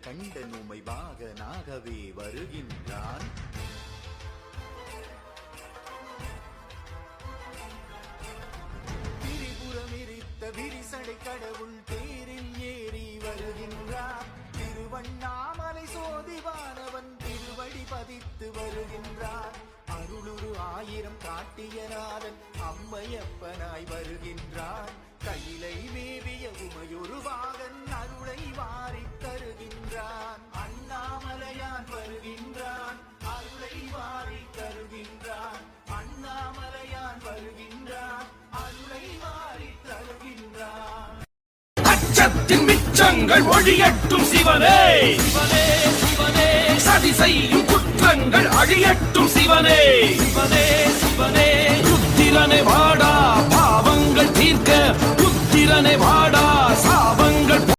கண்டன் உமை வாகனாகவே வருகின்றான். திரிபுரமிரித்த விரிசடை கடவுள் தேரில் ஏறி வருகின்றார். திருவண்ணாமலை சோதிவானவன் திருவடி பதித்து வருகின்றார். அருளுரு ஆயிரம் காட்டியநாதன் அம்மையப்பனாய் வருகின்றான். கையிலை மேவிய உமையொரு வாகன் அருளை வாரி தருகின்றான். அண்ணாமலையான் வருகின்றான், அருளை வாரி தருகின்றான். அண்ணாமலையான் வருகின்றான், அருளை வாரி தருகின்றான். அச்சத்தின் மிச்சங்கள் ஒழியட்டும் சிவனே, சிவனே சிவனே. சதி செய்யும் குற்றங்கள் அழியட்டும் சிவனே, சிவனே சிவனே. ருத்திரனை வாடா பாவங்கள் தீர்க்க, ருத்திரனை வாடா சாபங்கள்